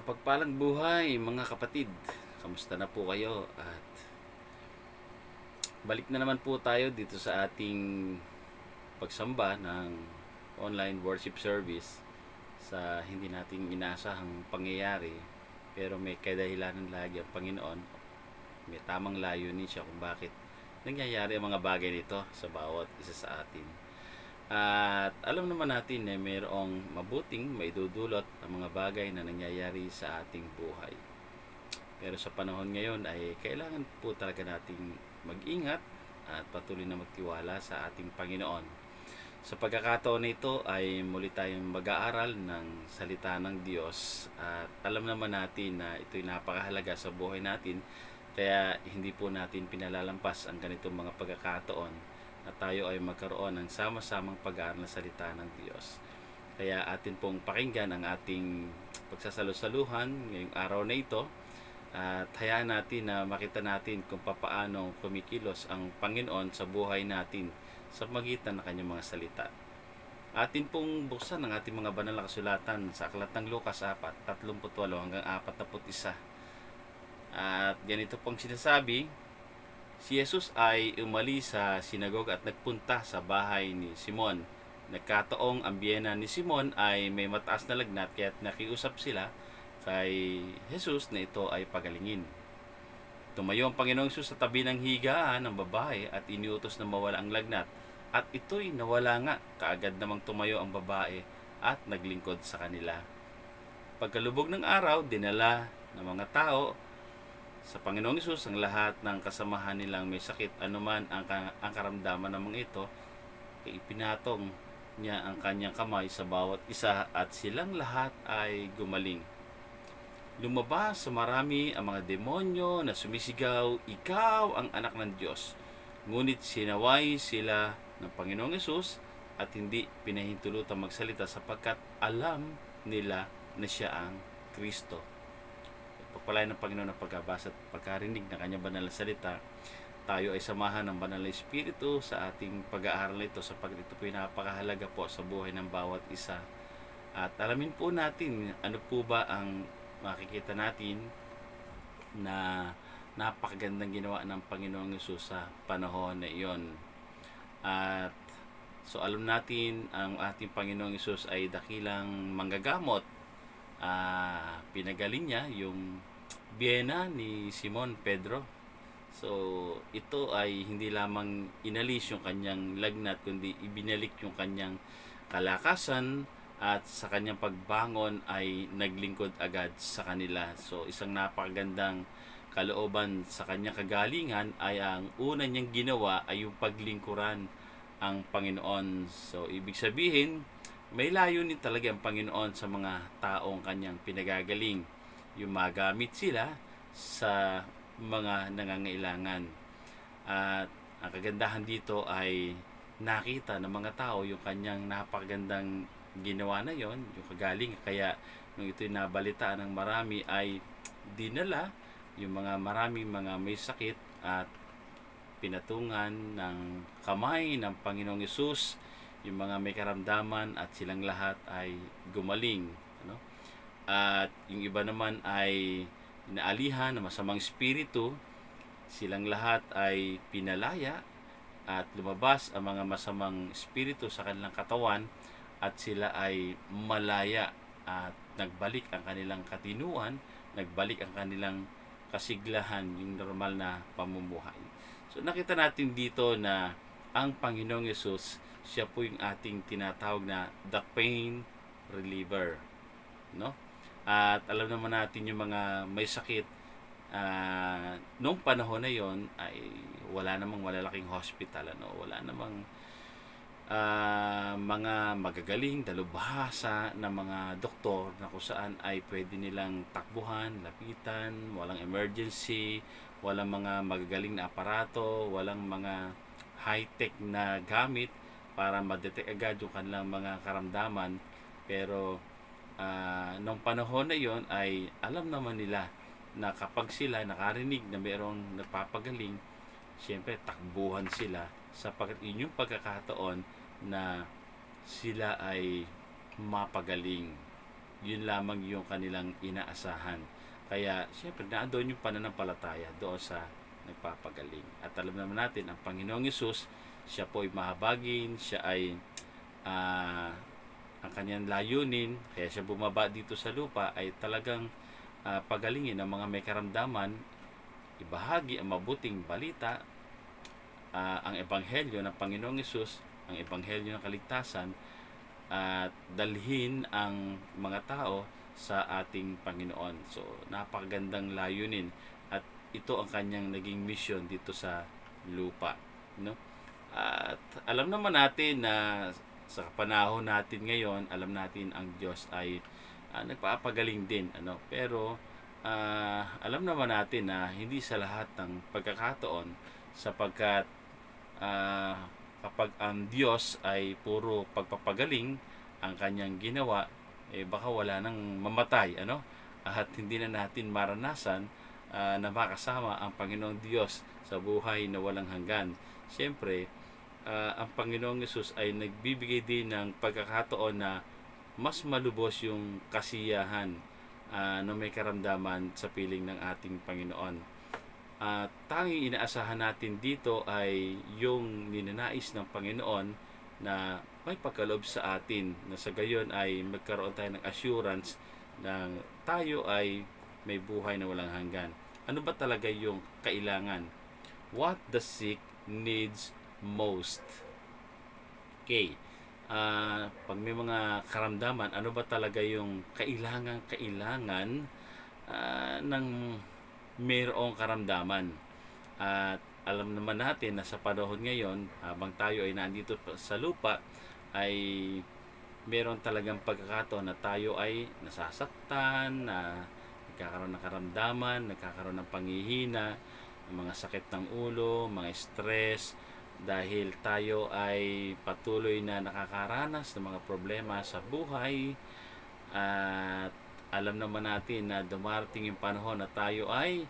Mapagpalang buhay mga kapatid. Kamusta na po kayo? At balik na naman po tayo dito sa ating pagsamba ng online worship service sa hindi nating inaasahang pangyayari. Pero may kadahilanan lagi ang Panginoon. May tamang layunin siya kung bakit nangyayari ang mga bagay nito sa bawat isa sa atin. At alam naman natin na mayroong mabuting maidudulot ang mga bagay na nangyayari sa ating buhay. Pero sa panahon ngayon ay kailangan po talaga nating mag-ingat at patuloy na magtiwala sa ating Panginoon. Sa pagkakataon na ito ay muli tayong mag-aaral ng salita ng Diyos at alam naman natin na ito'y napakahalaga sa buhay natin, kaya hindi po natin pinalalampas ang ganitong mga pagkakataon na tayo ay magkaroon ng sama-samang pag-aaral ng salita ng Diyos. Kaya atin pong pakinggan ang ating pagsasalusaluhan ngayong araw na ito at hayaan natin na makita natin kung papaano kumikilos ang Panginoon sa buhay natin sa magitan ng kanyang mga salita. Atin pong buksan ang ating mga banal na kasulatan sa Aklat ng Lucas 4:38 hanggang 41. At ganito pong sinasabi, si Jesus ay umalis sa sinagoga at nagpunta sa bahay ni Simon. Nagkataong ang biyena ni Simon ay may mataas na lagnat, kaya nakiusap sila kay Jesus na ito ay pagalingin. Tumayo ang Panginoong Jesus sa tabi ng higaan ng babae at iniutos na mawala ang lagnat. At ito'y nawala nga, kaagad namang tumayo ang babae at naglingkod sa kanila. Pagkalubog ng araw, dinala ng mga tao sa Panginoong Hesus ang lahat ng kasamahan nilang may sakit, anuman ang karamdaman ng mga ito, ipinatong niya ang kanyang kamay sa bawat isa at silang lahat ay gumaling. Lumabas sa marami ang mga demonyo na sumisigaw, "Ikaw ang anak ng Diyos." Ngunit sinaway sila ng Panginoong Hesus at hindi pinahintulutang magsalita sapagkat alam nila na siya ang Kristo. Pagpalain ng Panginoon ang pagkabasa at pagkarinig ng kanyang banal na salita. Tayo ay samahan ng banal na Espiritu sa ating pag-aaral nito sapagkat ito po ay napakahalaga po sa buhay ng bawat isa. At alamin po natin ano po ba ang makikita natin na napakagandang ginawa ng Panginoong Hesus sa panahon na iyon. At so alam natin ang ating Panginoong Hesus ay dakilang manggagamot. Pinagaling niya yung biyena ni Simon Pedro. So ito ay hindi lamang inalis yung kanyang lagnat, kundi ibinalik yung kanyang kalakasan at sa kanyang pagbangon ay naglingkod agad sa kanila. So isang napakagandang kalooban sa kanyang kagalingan ay ang una niyang ginawa ay yung paglingkuran ang Panginoon. So ibig sabihin, may layunin talaga ang Panginoon sa mga taong kanyang pinagagaling. Yung magamit sila sa mga nangangailangan. At ang kagandahan dito ay nakita ng mga tao yung kanyang napakagandang ginawa na yon, yung kagaling. Kaya nung ito'y nabalitaan ng marami ay dinala yung mga maraming mga may sakit at pinatungan ng kamay ng Panginoong Hesus yung mga may karamdaman at silang lahat ay gumaling. At yung iba naman ay inaalihan ng masamang espiritu, silang lahat ay pinalaya at lumabas ang mga masamang espiritu sa kanilang katawan at sila ay malaya at nagbalik ang kanilang katinuan, nagbalik ang kanilang kasiglahan, yung normal na pamumuhay. So nakita natin dito na ang Panginoong Hesus, siya po yung ating tinatawag na the pain reliever, no? At alam naman natin yung mga may sakit, noong panahon na yon ay wala namang malalaking hospital, wala namang mga magagaling, dalubhasa na mga doktor na kung saan ay pwede nilang takbuhan, lapitan, walang emergency, walang mga magagaling na aparato, walang mga high-tech na gamit para ma-detect agad yung kanilang mga karamdaman. Pero nung panahon na yon ay alam naman nila na kapag sila nakarinig na mayroong nagpapagaling, siyempre takbuhan sila sapagkat yun yung pagkakataon na sila ay mapagaling. yun lamang yung kanilang inaasahan. Kaya siyempre naandoon yung pananampalataya doon sa nagpapagaling. At alam naman natin ang Panginoong Hesus, siya po ay mahabagin, siya ay ang kanyang layunin, kaya siya bumaba dito sa lupa ay talagang pagalingin ang mga may karamdaman, ibahagi ang mabuting balita, ang ebanghelyo ng Panginoong Hesus, ang ebanghelyo ng kaligtasan, at dalhin ang mga tao sa ating Panginoon. So, napakagandang layunin at ito ang kanyang naging mission dito sa lupa, no? At alam naman natin na sa panahon natin ngayon, alam natin ang Diyos ay nagpapagaling din, ano? Pero alam naman natin na hindi sa lahat ng pagkakataon, sapagkat kapag ang Diyos ay puro pagpapagaling ang kanyang ginawa, baka wala nang mamatay, ano? At hindi na natin maranasan na makasama ang Panginoong Diyos sa buhay na walang hanggan. Siyempre, ang Panginoong Yesus ay nagbibigay din ng pagkakataon na mas malubos yung kasiyahan na may karamdaman sa piling ng ating Panginoon. Tanging inaasahan natin dito ay yung ninanais ng Panginoon na may pagkaloob sa atin, na sa gayon ay magkaroon tayo ng assurance na tayo ay may buhay na walang hanggan. Ano ba talaga yung kailangan? What the sick needs most? Okay. Pag may mga karamdaman, ano ba talaga yung kailangan ng mayroong karamdaman? At alam naman natin na sa panahon ngayon, habang tayo ay nandito sa lupa, ay meron talagang pagkakataon na tayo ay nasasaktan, na nagkakaroon ng karamdaman, nagkakaroon ng panghihina, mga sakit ng ulo, mga stress, dahil tayo ay patuloy na nakakaranas ng mga problema sa buhay. At alam naman natin na dumarating yung panahon na tayo ay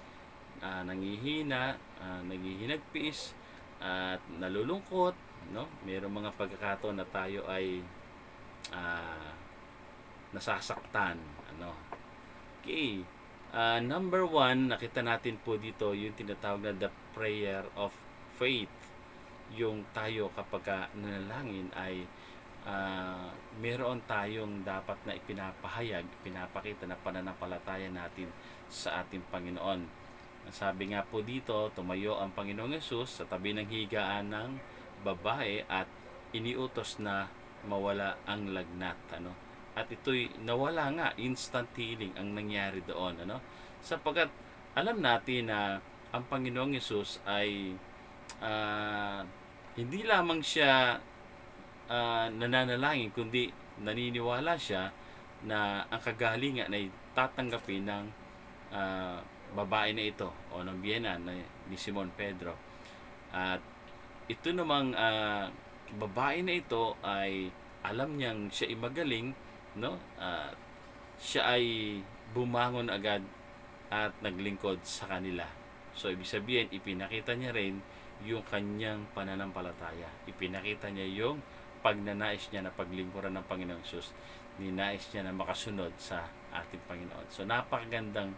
nanghihina, naghihinagpis, at nalulungkot, no? Mayroong mga pagkakataon na tayo ay nasasaktan, ano? Okay. Number one, nakita natin po dito yung tinatawag na the prayer of faith. Yung tayo kapag nanalangin ay meron tayong dapat na ipinapahayag, pinapakita na pananampalataya natin sa ating Panginoon. Sabi nga po dito, tumayo ang Panginoong Yesus sa tabi ng higaan ng babae at iniutos na mawala ang lagnat, ano? At ito'y nawala nga, instant healing ang nangyari doon, ano? Sapagkat alam natin na ang Panginoong Yesus ay hindi lamang siya nananalangin, kundi naniniwala siya na ang kagalingan ay tatanggapin ng babae na ito o ng biyenan ni Simon Pedro. At ito namang babae na ito ay alam niyang siya ay magaling, no? Siya ay bumangon agad at naglingkod sa kanila. So ibig sabihin, ipinakita niya rin yung kanyang pananampalataya. Ipinakita niya yung pagnanais niya na paglingkuran ng Panginoong Hesus. Ninais niya na makasunod sa ating Panginoon. So napakagandang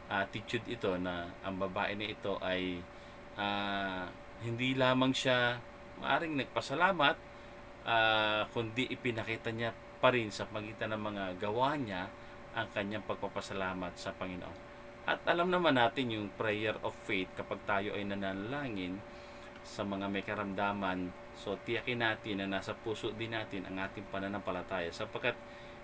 attitude ito na ang babae na ito ay hindi lamang siya maaring nagpasalamat, kundi ipinakita niya pa rin sa pagitan ng mga gawa niya ang kanyang pagpapasalamat sa Panginoon. At alam naman natin yung prayer of faith, kapag tayo ay nananalangin sa mga may karamdaman, so tiyakin natin na nasa puso din natin ang ating pananampalataya, sapagkat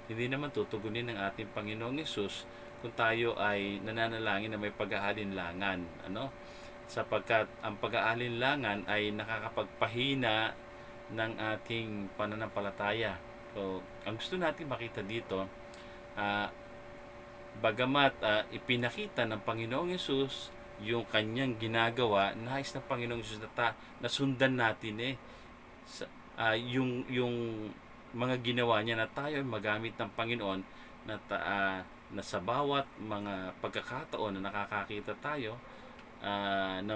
hindi naman tutugunin ng ating Panginoong Hesus kung tayo ay nananalangin na may pag-aalinlangan, ano? Sapagkat ang pag-aalinlangan ay nakakapagpahina ng ating pananampalataya. So, ang gusto natin makita dito, bagamat ipinakita ng Panginoong Hesus yung kanyang ginagawa, nais ng Panginoong Hesus na sundan natin yung mga ginawa niya, na tayo ay magamit ng Panginoon na sa bawat mga pagkakataon na nakakakita tayo na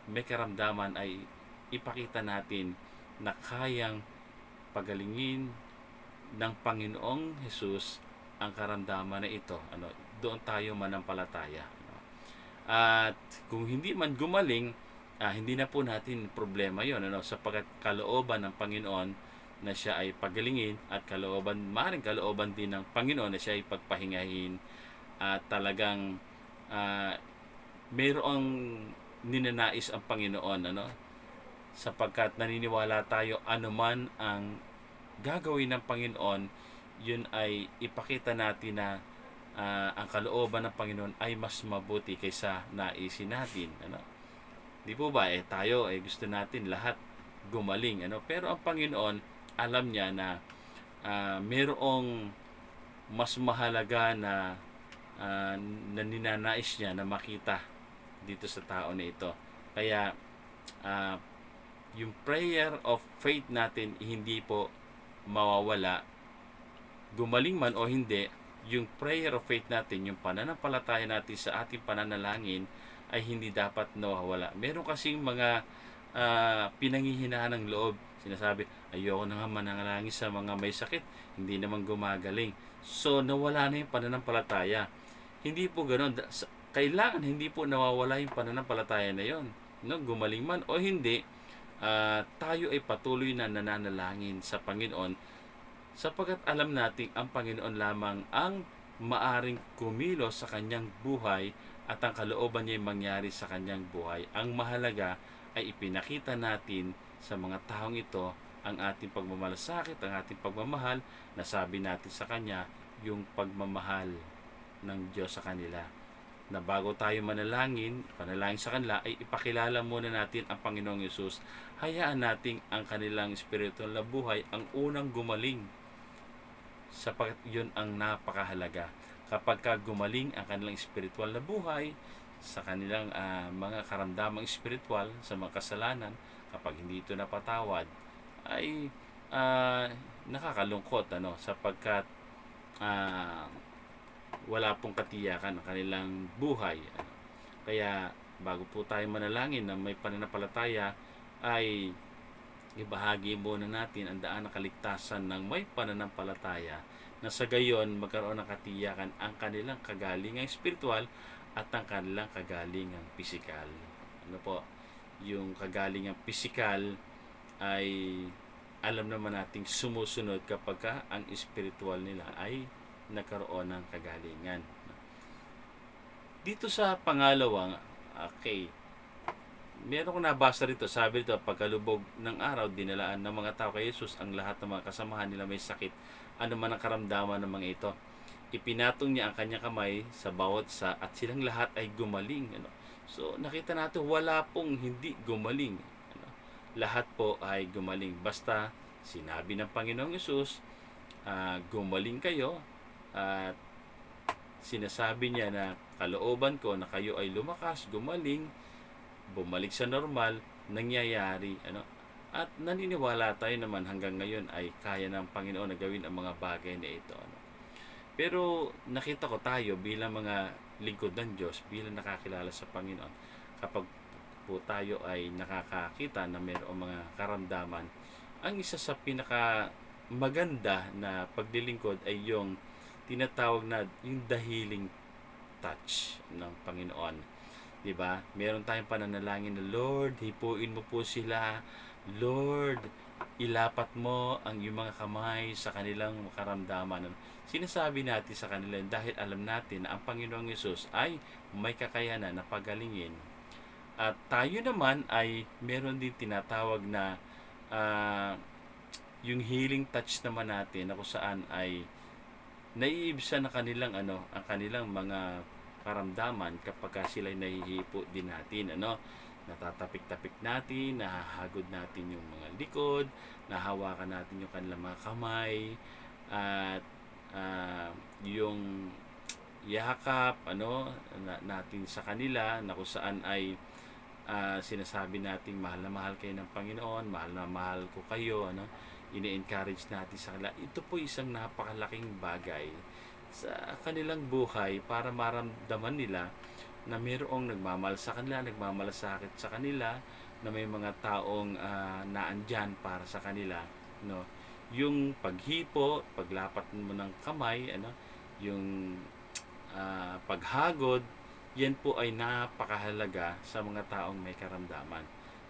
may karamdaman, ay ipakita natin na kayang pagalingin ng Panginoong Hesus ang karamdaman na ito, doon tayo manampalataya. At kung hindi man gumaling, hindi na po natin problema yon, sapagkat kalooban ng Panginoon na siya ay pagalingin, at maaaring kalooban din ng Panginoon na siya ay pagpahingahin, at talagang mayroong ninanais ang Panginoon, sapagkat naniniwala tayo anuman ang gagawin ng Panginoon, yun ay ipakita natin na ang kalooban ng Panginoon ay mas mabuti kaysa naisin natin. Di po ba? Tayo gusto natin lahat gumaling. Pero ang Panginoon, alam niya na mayroong mas mahalaga na ninanais niya na makita dito sa tao na ito. Kaya yung prayer of faith natin hindi po mawawala, gumaling man o hindi. Yung prayer of faith natin, yung pananampalataya natin sa ating pananalangin ay hindi dapat nawawala. Meron kasing mga pinanghihinaan ng loob. Sinasabi, ayoko na nga mananalangin sa mga may sakit, hindi naman gumagaling. So nawala na yung pananampalataya. Hindi po ganoon. Kailangan hindi po nawawala yung pananampalataya na yon. Gumaling man o hindi, tayo ay patuloy na nananalangin sa Panginoon, sapagkat alam natin ang Panginoon lamang ang maaring kumilos sa kanyang buhay, at ang kalooban niya ay mangyari sa kanyang buhay. Ang mahalaga ay ipinakita natin sa mga taong ito ang ating pagmamalasakit, ang ating pagmamahal, nasabi natin sa kanya yung pagmamahal ng Diyos sa kanila. Na bago tayo panalangin sa kanila, ay ipakilala muna natin ang Panginoong Yesus. Hayaan natin ang kanilang espiritual na buhay ang unang gumaling, sapagkat yun ang napakahalaga. Kapag gumaling ang kanilang espiritual na buhay sa kanilang mga karamdamang espiritual sa mga kasalanan, kapag hindi ito napatawad, ay nakakalungkot, sapagkat wala pong katiyakan ang kanilang buhay. Kaya bago po tayo manalangin na may pananampalataya, ay ibahagi muna natin ang daan ng kaligtasan ng may pananampalataya, na sa gayon magkaroon ng katiyakan ang kanilang kagalingang espiritual at ang kanilang kagalingang pisikal. Yung kagalingang pisikal ay alam naman nating sumusunod kapag ang espiritual nila ay nagkaroon ng kagalingan. Dito sa pangalawa, meron ko nabasa rito, sabi rito, pagkalubog ng araw, dinalaan ng mga tao kay Jesus ang lahat ng mga kasamahan nila may sakit, ano man ang karamdaman ng mga ito. Ipinatong niya ang kanyang kamay sa bawat isa, at silang lahat ay gumaling. So nakita natin, wala pong hindi gumaling. Lahat po ay gumaling. Basta sinabi ng Panginoong Yesus, gumaling kayo, at sinasabi niya na kalooban ko na kayo ay lumakas, gumaling, bumalik sa normal, nangyayari. At naniniwala tayo naman hanggang ngayon ay kaya ng Panginoon na gawin ang mga bagay na ito. Pero nakita ko tayo bilang mga lingkod ng Diyos, bilang nakakilala sa Panginoon, kapag po tayo ay nakakakita na mayroong mga karamdaman, ang isa sa pinaka maganda na paglilingkod ay yung tinatawag na yung the healing touch ng Panginoon. Diba? Meron tayong pananalangin na, Lord, hipuin mo po sila. Lord, ilapat mo ang iyong mga kamay sa kanilang karamdaman. Sinasabi natin sa kanila dahil alam natin na ang Panginoong Yesus ay may kakayanan na pagalingin. At tayo naman ay meron din tinatawag na yung healing touch naman natin, na kung saan ay naiibsan na kanilang ang kanilang mga karamdaman kapag sila ay nahihipo din natin. Natatapik-tapik natin, nahahagod natin yung mga likod, nahawakan natin yung kanilang mga kamay, at yung yakap natin sa kanila, na kung saan ay sinasabi natin, mahal na mahal kayo ng Panginoon, mahal na mahal ko kayo, ini-encourage natin sa kanila. Ito po isang napakalaking bagay sa kanilang buhay para maramdaman nila na mayroong nagmamahal sa kanila, nagmamalasakit sa kanila, na may mga taong naandyan para sa kanila. Yung paghipo, paglapat mo ng kamay, yung paghagod, yan po ay napakahalaga sa mga taong may karamdaman.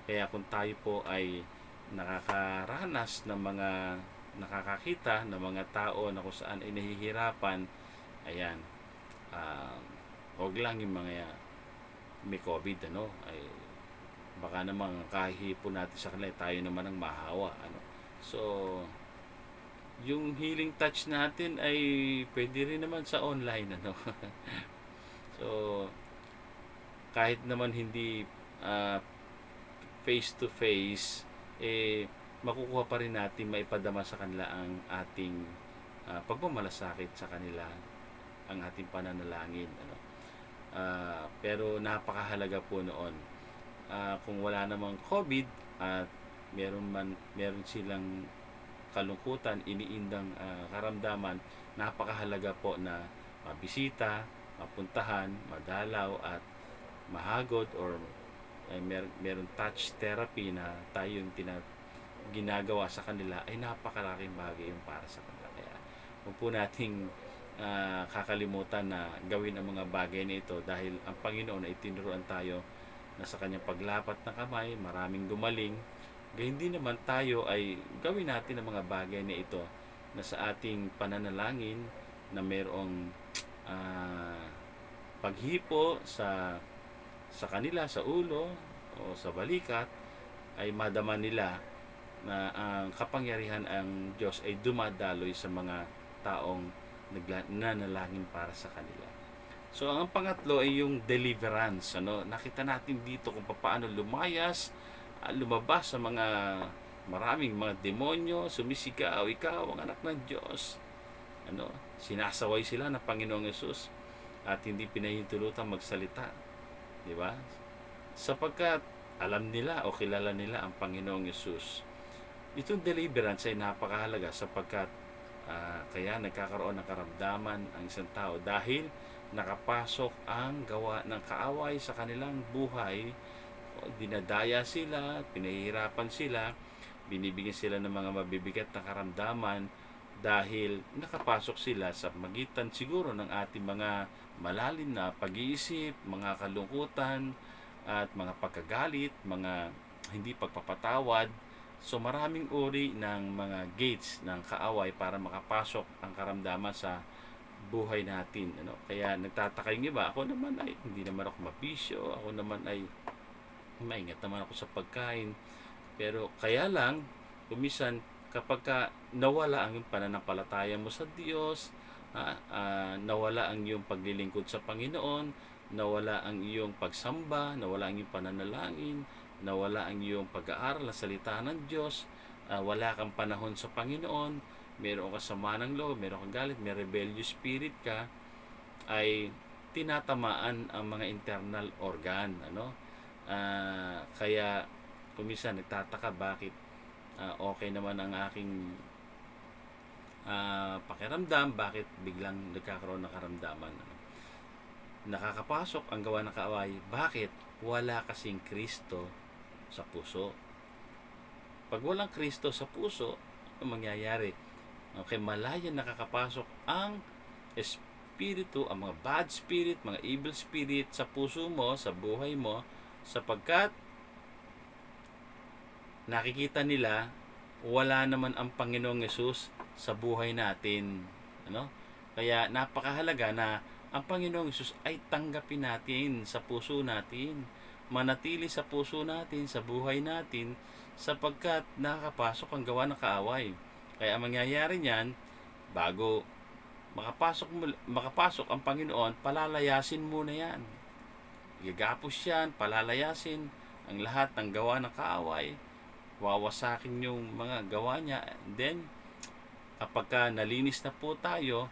Kaya kung tayo po ay nakakaranas ng mga nakakakita ng mga tao na kung saan ay nahihirapan, ayan, uh, huwag lang yung mga may COVID, ay baka naman kahihipo natin sa kanila, tayo naman ang mahawa, So, yung healing touch natin ay pwede rin naman sa online, So, kahit naman hindi face to face, makukuha pa rin natin maipadama sa kanila ang ating pagmamalasakit sa kanila, ang ating pananalangin, pero napakahalaga po noon, kung wala namang COVID at meron silang kalungkutan, iniindang karamdaman, napakahalaga po na mabisita, mapuntahan, madalaw at mahagod, or meron touch therapy na tayo yung ginagawa sa kanila, ay napakalaking bagay yung para sa kanila. Kaya huwag po nating kakalimutan na gawin ang mga bagay na ito, dahil ang Panginoon ay tinuruan tayo na sa kanyang paglapat ng kamay, maraming gumaling. Gayun din naman tayo ay gawin natin ang mga bagay na ito na sa ating pananalangin na mayroong paghipo sa kanila, sa ulo o sa balikat, ay madama nila na ang kapangyarihan ang Diyos ay dumadaloy sa mga taong nanalangin para sa kanila. So, ang pangatlo ay yung deliverance. Nakita natin dito kung paano lumabas sa maraming mga demonyo, sumisigaw, ikaw ang anak ng Diyos. Sinasaway sila ng Panginoong Yesus at hindi pinahintulutan magsalita. Di ba? Sapagkat alam nila o kilala nila ang Panginoong Yesus. Itong deliverance ay napakahalaga sapagkat kaya nagkakaroon ng karamdaman ang isang tao dahil nakapasok ang gawa ng kaaway sa kanilang buhay. Dinadaya sila, pinahihirapan sila, binibigyan sila ng mga mabibigat na karamdaman dahil nakapasok sila sa magitan siguro ng ating mga malalim na pag-iisip, mga kalungkutan at mga pagkagalit, mga hindi pagpapatawad. So maraming uri ng mga gates ng kaaway para makapasok ang karamdaman sa buhay natin. Kaya nagtataka yung iba, ako naman ay hindi naman ako mabisyo, ako naman ay maingat naman ako sa pagkain. Pero kaya lang, kumisan kapag nawala ang pananampalataya mo sa Diyos, nawala ang iyong paglilingkod sa Panginoon, nawala ang iyong pagsamba, nawala ang iyong pananalangin, nawala ang iyong pag-aaral sa salita ng Diyos, wala kang panahon sa Panginoon, meron ka sama ng loob, meron kang galit, may rebellious spirit ka, ay tinatamaan ang mga internal organ. Kaya kuminsan nagtataka bakit okay naman ang aking pakiramdam, bakit biglang nagkakaroon ng karamdaman. Nakakapasok ang gawa ng kaaway. Bakit? Wala kasing Kristo sa puso. Pag walang Kristo sa puso, ano mangyayari? Okay, malaya nakakapasok ang espiritu, ang mga bad spirit, mga evil spirit sa puso mo, sa buhay mo, sapagkat nakikita nila wala naman ang Panginoong Yesus sa buhay natin. Kaya napakahalaga na ang Panginoong Yesus ay tanggapin natin sa puso natin, manatili sa puso natin, sa buhay natin, sapagkat nakakapasok ang gawa ng kaaway. Kaya ang mangyayari niyan, bago makapasok ang Panginoon, palalayasin muna yan. Gagapos yan, palalayasin ang lahat ng gawa ng kaaway, wawasakin yung mga gawa niya. And then, kapag nalinis na po tayo,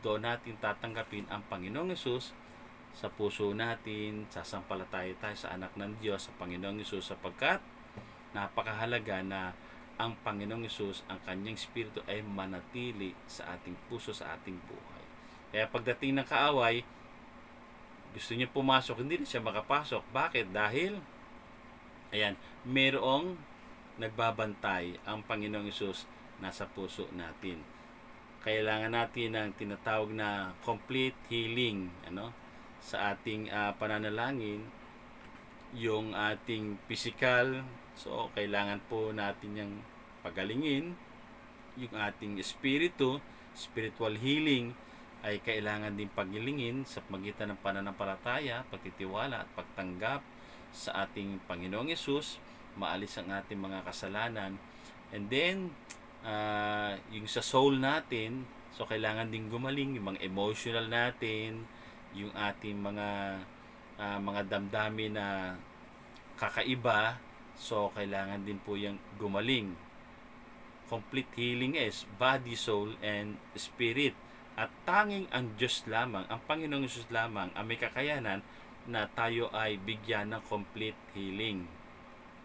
doon natin tatanggapin ang Panginoong Yesus sa puso natin, sasampalataya tayo sa anak ng Diyos, sa Panginoong Yesus, sapagkat napakahalaga na ang Panginoong Yesus, ang kanyang Espiritu ay manatili sa ating puso, sa ating buhay. Kaya pagdating ng kaaway, gusto niya pumasok, hindi na siya makapasok. Bakit? Dahil mayroong nagbabantay, ang Panginoong Yesus nasa puso natin. kailangan natin ng tinatawag na complete healing, sa ating pananalangin, yung ating physical. So kailangan po natin yung pagalingin. Yung ating spiritual healing ay kailangan din pagilingin sa pagitan ng pananampalataya, pagtitiwala at pagtanggap sa ating Panginoong Yesus, maalis ang ating mga kasalanan. And then yung sa soul natin, so kailangan din gumaling yung mga emotional natin, yung ating mga damdamin na kakaiba, so kailangan din po yung gumaling. Complete healing is body, soul, and spirit. At tanging ang Diyos lamang, ang Panginoong Yesus lamang, ang may kakayanan na tayo ay bigyan ng complete healing.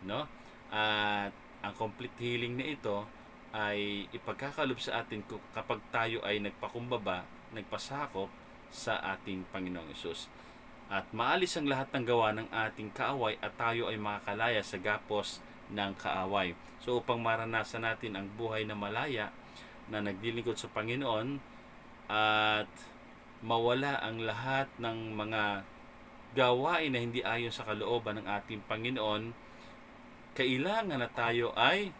No? At ang complete healing na ito ay ipagkakalob sa atin kapag tayo ay nagpakumbaba, nagpasakop sa ating Panginoong Yesus. At maalis ang lahat ng gawa ng ating kaaway at tayo ay makakalaya sa gapos ng kaaway. So upang maranasan natin ang buhay na malaya na naglilingkod sa Panginoon at mawala ang lahat ng mga gawain na hindi ayon sa kalooban ng ating Panginoon, kailangan na tayo ay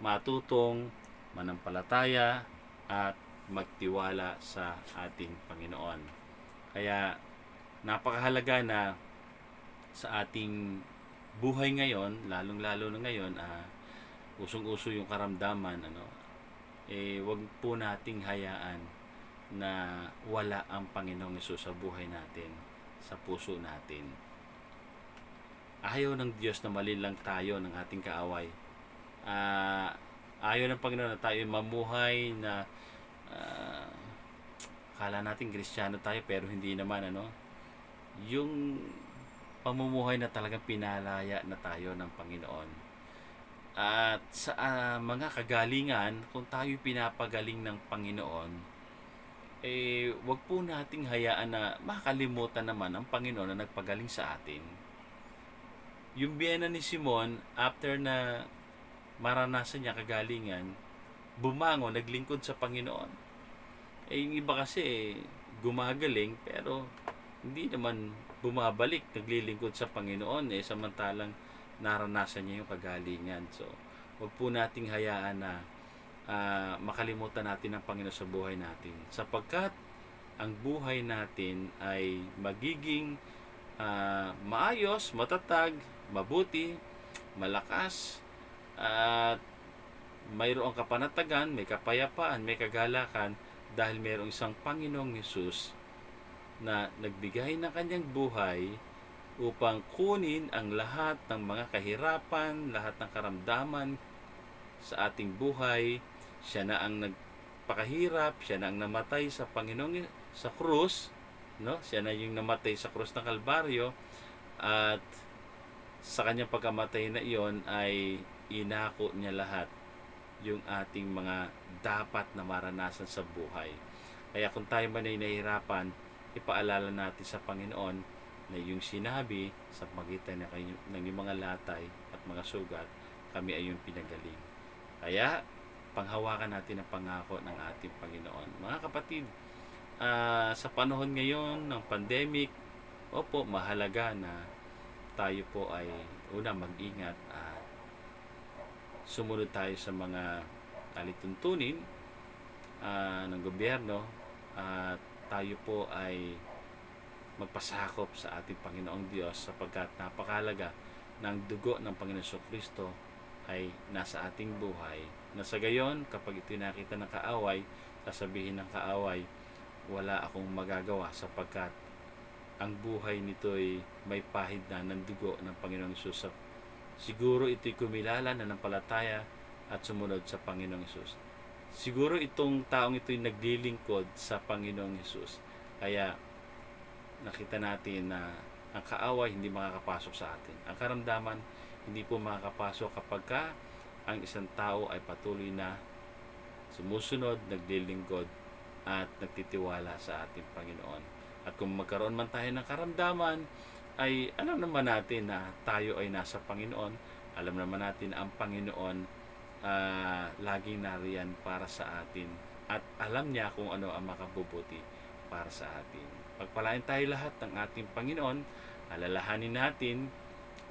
matutong manampalataya at magtiwala sa ating Panginoon. Kaya napakahalaga na sa ating buhay ngayon, lalong-lalo na ngayon, usong-uso yung karamdaman, wag po nating hayaan na wala ang Panginoong Hesus sa buhay natin, sa puso natin. Ayaw ng Diyos na malilang tayo ng ating kaaway. Ayaw ng Panginoon na tayo mamuhay na kala natin Kristiyano tayo pero hindi naman, yung pamumuhay na talagang pinalaya na tayo ng Panginoon. At sa mga kagalingan, kung tayo pinapagaling ng Panginoon, wag po nating hayaan na makalimutan naman ang Panginoon na nagpagaling sa atin. Yung biyena ni Simon, after na maranasan niya kagalingan, bumangon, naglingkod sa Panginoon. Yung iba kasi gumagaling pero hindi naman bumabalik, naglilingkod sa Panginoon, samantalang naranasan niya yung kagalingan. So, wag po nating hayaan na makalimutan natin ang Panginoon sa buhay natin, sapagkat ang buhay natin ay magiging maayos, matatag, mabuti, malakas, at mayroong kapanatagan, may kapayapaan, may kagalakan dahil mayroong isang Panginoong Hesus na nagbigay ng kanyang buhay upang kunin ang lahat ng mga kahirapan, lahat ng karamdaman sa ating buhay. Siya na ang nagpakahirap, siya na ang namatay sa Panginoong sa krus, Siya na yung namatay sa krus ng Kalbaryo, at sa kanyang pagkamatay na iyon ay inako niya lahat yung ating mga dapat na maranasan sa buhay. Kaya kung tayo man ay nahihirapan, ipaalala natin sa Panginoon na yung sinabi sa pagitan ng yung mga latay at mga sugat, kami ay yung pinagaling. Kaya panghawakan natin ang pangako ng ating Panginoon. Mga kapatid, sa panahon ngayon ng pandemic, opo, mahalaga na tayo po ay mag-ingat at sumunod tayo sa mga alituntunin ng gobyerno, at tayo po ay magpasakop sa ating Panginoong Diyos, sapagkat napakahalaga ng dugo ng Panginoon Jesucristo ay nasa ating buhay, na sa gayon kapag ito nakita ng kaaway, sasabihin ng kaaway, wala akong magagawa sapagkat ang buhay nito ay may pahid na ng dugo ng Panginoong Hesus. Siguro ito'y kumilala na ng palataya at sumunod sa Panginoong Hesus. Siguro itong taong ito'y naglilingkod sa Panginoong Hesus. Kaya nakita natin na ang kaaway hindi makakapasok sa atin. Ang karamdaman hindi po makakapasok kapag ang isang tao ay patuloy na sumusunod, naglilingkod at nagtitiwala sa ating Panginoon. At kung magkaroon man tayo ng karamdaman, ay alam naman natin na tayo ay nasa Panginoon. Alam naman natin na ang Panginoon laging nariyan para sa atin at alam niya kung ano ang makabubuti para sa atin. Pagpalain tayo lahat ng ating Panginoon. Alalahanin natin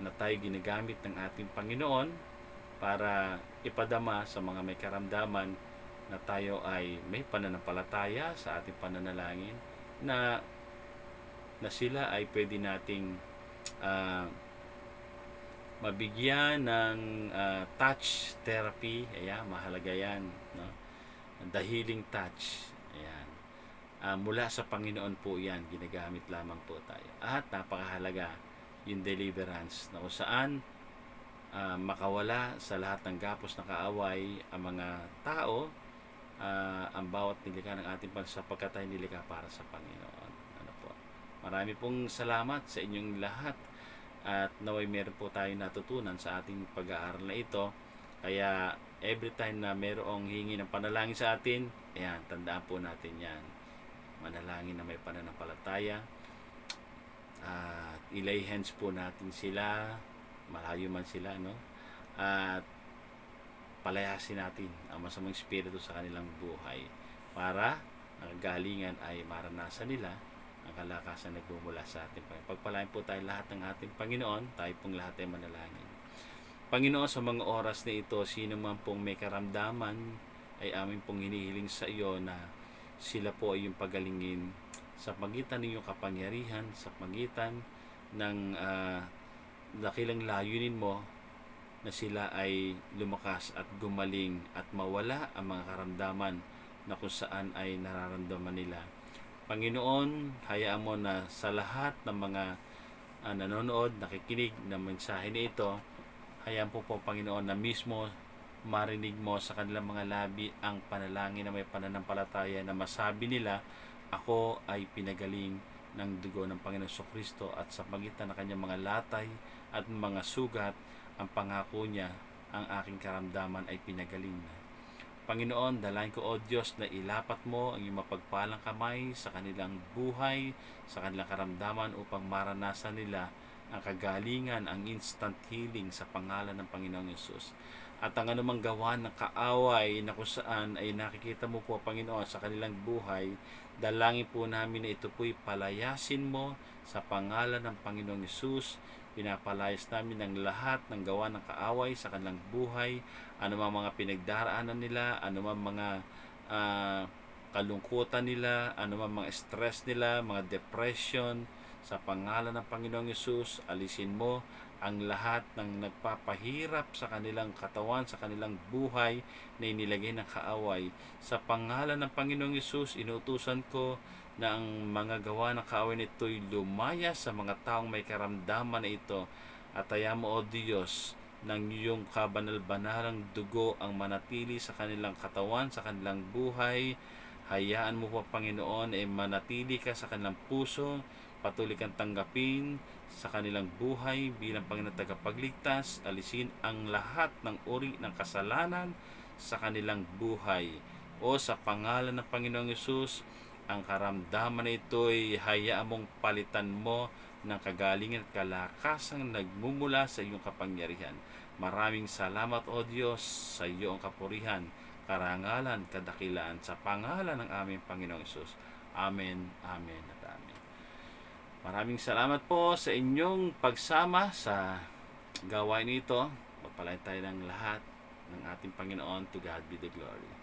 na tayo ginagamit ng ating Panginoon para ipadama sa mga may karamdaman na tayo ay may pananampalataya sa ating pananalangin, na sila ay pwede nating uh, mabigyan ng touch therapy. Ayan, mahalaga yan, no? The healing touch. Ayan. Mula sa Panginoon po yan, ginagamit lamang po tayo. At napakahalaga yung deliverance, na kung saan makawala sa lahat ng gapos na kaaway ang mga tao, ang bawat nilikha ng ating sapagkat ay nilikha para sa Panginoon. Ano po? Marami pong salamat sa inyong lahat, at naway meron po tayong natutunan sa ating pag-aaral na ito. Kaya every time na merong hingi ng panalangin sa atin, ayan, tandaan po natin yan. Manalangin na may pananampalataya. Ilay hands po natin sila, malayo man sila, no? At palayasin natin ang masamang espiritu sa kanilang buhay para ang galingan ay maranasan nila ang kalakasan na nagmumula sa ating Panginoon. Pagpalain po tayo lahat ng ating Panginoon. Tayo pong lahat ay manalangin. Panginoon, sa mga oras na ito, sino man pong may karamdaman ay amin pong hinihiling sa iyo na sila po ay yung pagalingin sa pagitan ng iyong kapangyarihan, sa pagitan ng dakilang layunin mo, na sila ay lumakas at gumaling at mawala ang mga karamdaman na kung saan ay nararamdaman nila. Panginoon, hayaan mo na sa lahat ng mga nanonood, nakikinig ng mensahe na ito, hayaan po Panginoon, na mismo marinig mo sa kanilang mga labi ang panalangin na may pananampalataya, na masabi nila, ako ay pinagaling ng dugo ng Panginoon Jesucristo, at sa pagitan ng kanyang mga latay at mga sugat, ang pangako niya, ang aking karamdaman ay pinagaling na. Panginoon, dalangin ko, O Diyos, na ilapat mo ang iyong mapagpalang kamay sa kanilang buhay, sa kanilang karamdaman, upang maranasan nila ang kagalingan, ang instant healing sa pangalan ng Panginoong Yesus. At ang anumang gawa ng kaaway na kung saan ay nakikita mo po, Panginoon, sa kanilang buhay, dalangin po namin na ito po'y palayasin mo sa pangalan ng Panginoong Yesus. Pinapalayas namin ang lahat ng gawa ng kaaway sa kanilang buhay, anumang mga pinagdaraanan nila, anumang mga kalungkutan nila, anumang mga stress nila, mga depression, sa pangalan ng Panginoong Yesus, alisin mo ang lahat ng nagpapahirap sa kanilang katawan, sa kanilang buhay na inilagay ng kaaway. Sa pangalan ng Panginoong Yesus, inutusan ko na ang mga gawa ng kaaway nito'y lumaya sa mga taong may karamdaman na ito. At hayaan mo, O Diyos, ng iyong kabanal-banalang dugo ang manatili sa kanilang katawan, sa kanilang buhay. Hayaan mo po, Panginoon, manatili ka sa kanilang puso, patuloy kang tanggapin sa kanilang buhay bilang Panginoon tagapagligtas. Alisin ang lahat ng uri ng kasalanan sa kanilang buhay. O sa pangalan ng Panginoong Yesus, ang karamdaman na ito'y hayaan mong palitan mo ng kagalingan at kalakasang nagmumula sa iyong kapangyarihan. Maraming salamat, O Diyos, sa iyo ang kapurihan, karangalan, kadakilaan, sa pangalan ng aming Panginoong Yesus. Amen, amen at amen. Maraming salamat po sa inyong pagsama sa gawain ito. Magpalain tayo ng lahat ng ating Panginoon. To God be the glory.